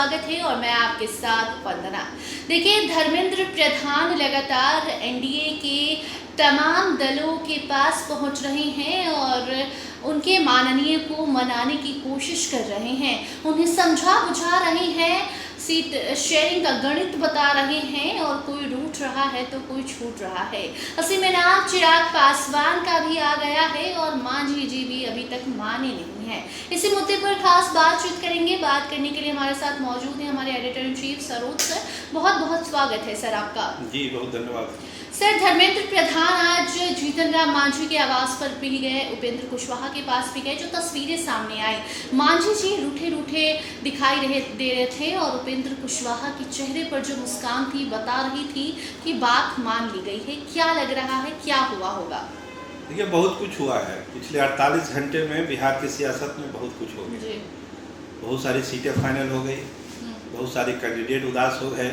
स्वागत है और मैं आपके साथ वंदना। देखिए, धर्मेंद्र प्रधान लगातार एनडीए के तमाम दलों के पास पहुंच रहे हैं और उनके माननीय को मनाने की कोशिश कर रहे हैं, उन्हें समझा बुझा रहे हैं, सीट शेयरिंग का गणित बता रहे हैं और कोई रूठ रहा है तो कोई छूट रहा है। ऐसे में नाम चिराग पासवान का भी आ गया है और मांझी जी भी अभी तक माने नहीं है। इसी मुद्दे पर खास बातचीत करेंगे। बात करने के लिए हमारे साथ मौजूद हैं हमारे editor in chief Saroj sir. बहुत बहुत स्वागत है सर आपका। जी बहुत धन्यवाद सर, धर्मेंद्र प्रधान आज जीतन राम मांझी के आवास पर भी गए, उपेंद्र कुशवाहा के पास भी गए। जो तस्वीरें सामने आई, मांझी जी रूठे रूठे दिखाई दे रहे थे और उपेंद्र कुशवाहा के चेहरे पर जो मुस्कान थी बता रही थी कि बात मान ली गई है। क्या लग रहा है, क्या हुआ होगा? देखिए, बहुत कुछ हुआ है। पिछले 48 घंटे में बिहार की सियासत में बहुत कुछ हो गया। बहुत सारी सीटें फाइनल हो गई, बहुत सारे कैंडिडेट उदास हो गए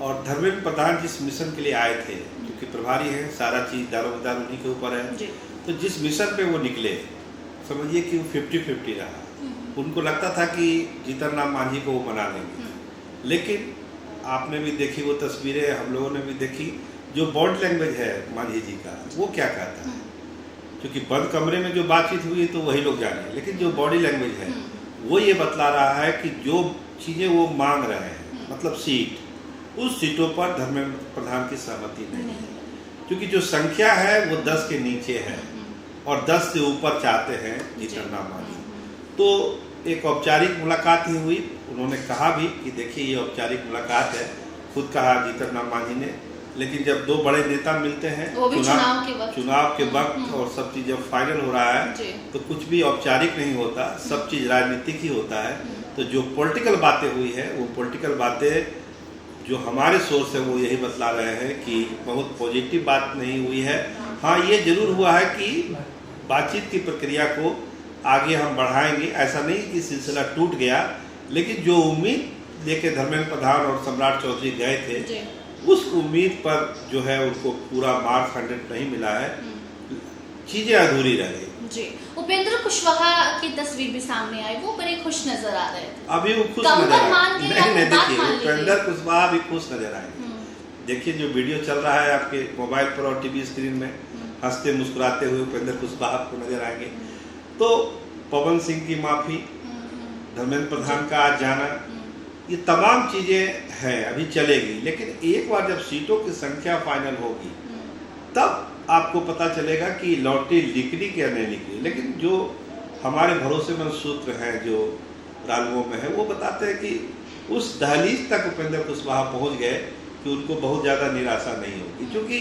और धर्मेंद्र प्रधान जिस मिशन के लिए आए थे, क्योंकि प्रभारी है, सारा चीज दारोमदार उन्हीं के ऊपर है, तो जिस मिशन पे वो निकले, समझिए कि वो 50-50 रहा। उनको लगता था कि जीतन राम मांझी को वो मना लेंगे, लेकिन आपने भी देखी वो तस्वीरें, हम लोगों ने भी देखी, जो बॉडी लैंग्वेज है मांझी जी का, वो क्या कहता है। क्योंकि बंद कमरे में जो बातचीत हुई तो वही लोग जाने, लेकिन जो बॉडी लैंग्वेज है वो ये बतला रहा है कि जो चीजें वो मांग रहे हैं, मतलब सीट, उस सीटों पर धर्मेंद्र प्रधान की सहमति नहीं है। क्योंकि जो संख्या है वो 10 के नीचे है और 10 से ऊपर चाहते हैं जीतन राम मांझी। तो एक औपचारिक मुलाकात ही हुई। उन्होंने कहा भी कि देखिए ये औपचारिक मुलाकात है, खुद कहा जीतन राम मांझी ने, लेकिन जब दो बड़े नेता मिलते हैं चुनाव के वक्त और सब चीज जब फाइनल हो रहा है तो कुछ भी औपचारिक नहीं होता, सब चीज राजनीतिक ही होता है। तो जो पॉलिटिकल बातें हुई है, वो पॉलिटिकल बातें जो हमारे सोर्स है वो यही बतला रहे हैं कि बहुत पॉजिटिव बात नहीं हुई है। हाँ, ये जरूर हुआ है कि बातचीत की प्रक्रिया को आगे हम बढ़ाएंगे, ऐसा नहीं कि सिलसिला टूट गया, लेकिन जो उम्मीद लेके धर्मेंद्र प्रधान और सम्राट चौधरी गए थे, उस उम्मीद पर जो है उनको पूरा मार्क्स 100 नहीं मिला है, चीजें अधूरी रह गई। जी, उपेंद्र कुशवाहा की तस्वीर भी सामने आई, वो बड़े खुश नजर आ रहे थे। अभी वो खुश नजर नहीं, देखिए उपेंद्र कुशवाहा भी खुश नजर आए। देखिए जो वीडियो चल रहा है आपके मोबाइल पर और टीवी स्क्रीन में, हंसते मुस्कुराते हुए उपेंद्र कुशवाहा आपको नजर आएंगे। तो पवन सिंह की माफी, धर्मेंद्र प्रधान का आज जाना, ये तमाम चीजें हैं, अभी चलेगी। लेकिन एक बार जब सीटों की संख्या फाइनल होगी तब आपको पता चलेगा कि लॉटरी निकली क्या नहीं निकली। लेकिन जो हमारे भरोसेमंद सूत्र हैं जो रालुओं में है, वो बताते हैं कि उस दहलीज तक उपेंद्र कुशवाहा पहुंच गए कि उनको बहुत ज्यादा निराशा नहीं होगी, क्योंकि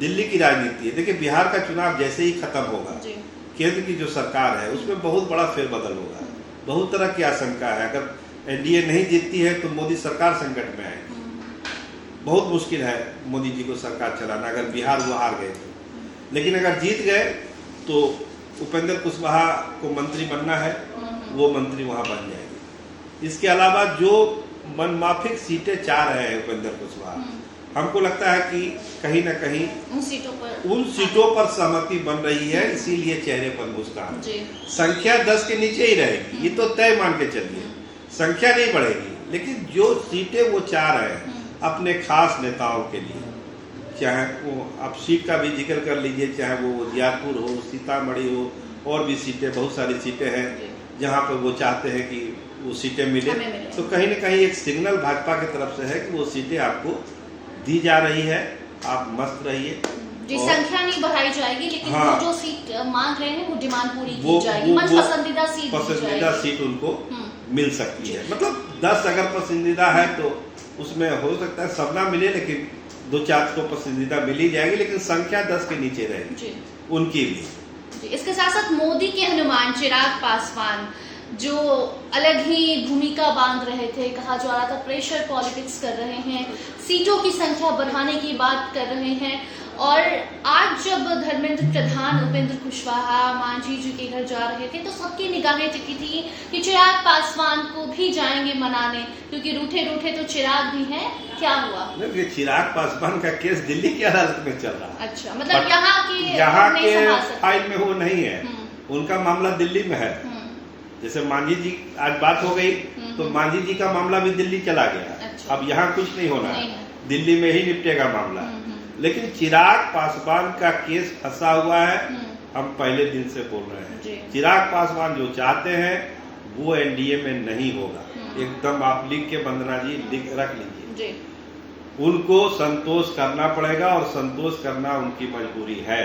दिल्ली की राजनीति है। देखिए, बिहार का चुनाव जैसे ही खत्म होगा, केंद्र की जो सरकार है उसमें बहुत बड़ा फेरबदल होगा, बहुत तरह की आशंका है। अगर एनडीए नहीं जीतती है तो मोदी सरकार संकट में आएगी, बहुत मुश्किल है मोदी जी को सरकार चलाना अगर बिहार वो हार गए तो। लेकिन अगर जीत गए तो उपेंद्र कुशवाहा को मंत्री बनना है, वो मंत्री वहां बन जाएगी। इसके अलावा जो मनमाफिक सीटें चाह रहे हैं उपेंद्र कुशवाहा, हमको लगता है कि कहीं ना कहीं उन सीटों पर सहमति बन रही है, इसीलिए चेहरे पर मुस्कान। संख्या 10 के नीचे ही रहेगी, ये तो तय मान के चलिए, संख्या नहीं बढ़ेगी। लेकिन जो सीटें वो चाह रहे हैं अपने खास नेताओं के लिए, चाहे वो आप सीट का भी जिक्र कर लीजिए, चाहे वो उजियारपुर हो, सीतामढ़ी हो, और भी सीटें, बहुत सारी सीटें हैं जहां पर वो चाहते हैं कि वो सीटें मिले। तो कहीं ना कहीं एक सिग्नल भाजपा की तरफ से है कि वो सीटें आपको दी जा रही है, आप मस्त रहिए। जी, संख्या नहीं बढ़ाई जाएगी, लेकिन वो जो सीट मांग रहे हैं वो डिमांड पूरी की जाएगी, पसंदीदा सीट उनको मिल सकती है। मतलब 10 अगर पसंदीदा है तो उसमें हो सकता है सब ना मिले, लेकिन 2-4 को पसंदीदा मिल ही जाएगी, लेकिन संख्या 10 के नीचे रहेगी उनकी भी। इसके साथ साथ मोदी के हनुमान चिराग पासवान जो अलग ही भूमिका बांध रहे थे, कहा जा रहा था प्रेशर पॉलिटिक्स कर रहे हैं, सीटों की संख्या बढ़ाने की बात कर रहे हैं। और आज जब धर्मेंद्र प्रधान उपेंद्र कुशवाहा मांझी जी के घर जा रहे थे तो सबकी निगाहें टिकी थी कि चिराग पासवान को भी जाएंगे मनाने, क्योंकि रूठे रूठे तो चिराग भी हैं। क्या हुआ? ये चिराग पासवान का केस दिल्ली की अदालत में चल रहा है। अच्छा, मतलब यहाँ के फाइल में वो नहीं है, उनका मामला दिल्ली में है। जैसे मांझी जी आज बात हो गई तो मांझी जी का मामला भी दिल्ली चला गया। अच्छा। अब यहाँ कुछ नहीं होना है, दिल्ली में ही निपटेगा मामला। लेकिन चिराग पासवान का केस फंसा हुआ है, हम पहले दिन से बोल रहे हैं। चिराग पासवान जो चाहते हैं वो एनडीए में नहीं होगा, एकदम आप लिख के वंदना जी रख लीजिए। उनको संतोष करना पड़ेगा और संतोष करना उनकी मजबूरी है,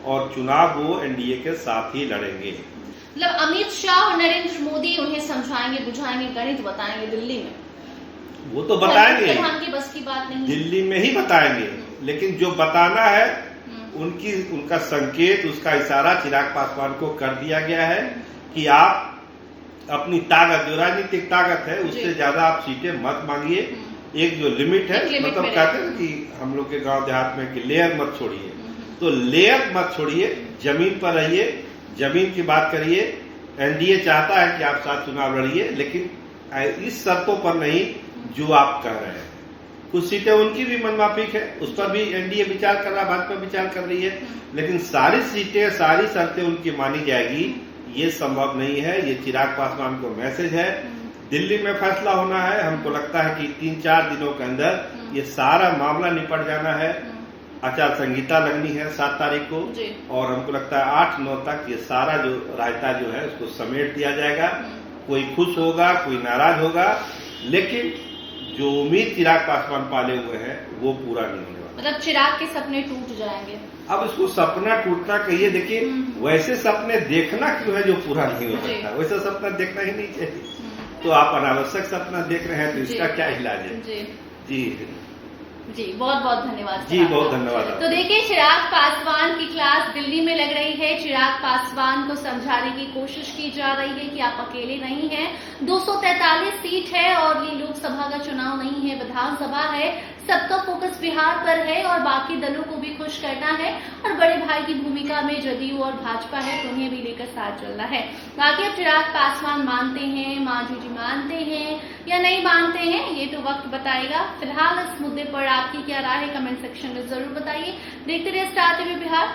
और चुनाव वो एनडीए के साथ ही लड़ेंगे। मतलब अमित शाह और नरेंद्र मोदी उन्हें समझाएंगे, बुझाएंगे, गणित बताएंगे दिल्ली में। वो तो बताएंगे, प्रधान की बस की बात नहीं, दिल्ली में ही बताएंगे। लेकिन जो बताना है उनका संकेत, उसका इशारा चिराग पासवान को कर दिया गया है कि आप अपनी ताकत, जो राजनीतिक ताकत है, उससे ज्यादा आप सीटें मत मांगिए। एक जो लिमिट है, मतलब कहते हैं कि हम लोग के गांव देहात में कि लेयर मत छोड़िए, तो लेयर मत छोड़िए, जमीन पर रहिए, जमीन की बात करिए। एनडीए चाहता है कि आप साथ चुनाव लड़िए, लेकिन इस शर्तों पर नहीं जो आप कह रहे हैं। कुछ सीटें उनकी भी मनमाफिक है, उस पर भी एनडीए विचार कर रहा है, भाजपा विचार कर रही है, लेकिन सारी सीटें, सारी शर्तें उनकी मानी जाएगी, ये संभव नहीं है। ये चिराग पासवान को मैसेज है। दिल्ली में फैसला होना है, हमको लगता है कि 3-4 दिनों के अंदर ये सारा मामला निपट जाना है। आचार संहिता लगनी है 7 तारीख को, और हमको लगता है 8-9 तक ये सारा जो रायता जो है उसको समेट दिया जाएगा। कोई खुश होगा, कोई नाराज होगा, लेकिन जो उम्मीद चिराग पासवान पाले हुए हैं वो पूरा नहीं होने वाला। मतलब चिराग के सपने टूट जाएंगे। अब इसको सपना टूटना कहिए, देखिए वैसे सपने देखना क्यों है जो पूरा नहीं हो सकता, वैसा सपना देखना ही नहीं चाहिए। तो आप अनावश्यक सपना देख रहे हैं, तो इसका क्या इलाज है? जी, बहुत बहुत धन्यवाद जी, बहुत धन्यवाद। तो देखिए, चिराग पासवान की क्लास दिल्ली में लग रही है। चिराग पासवान को समझाने की कोशिश की जा रही है कि आप अकेले नहीं हैं। 243 सीट है और ये लोकसभा का चुनाव नहीं है, विधानसभा है। सबका फोकस बिहार पर है और बाकी दलों को भी खुश करना है, और बड़े भाई की भूमिका में जदयू और भाजपा है, तो उन्हें भी लेकर साथ चलना है। बाकी अब चिराग पासवान मानते हैं, मांझी जी मानते हैं या नहीं मानते हैं, ये तो वक्त बताएगा। फिलहाल इस मुद्दे पर आपकी क्या राय है, कमेंट सेक्शन में जरूर बताइए। देखते रहिए स्टार टीवी बिहार।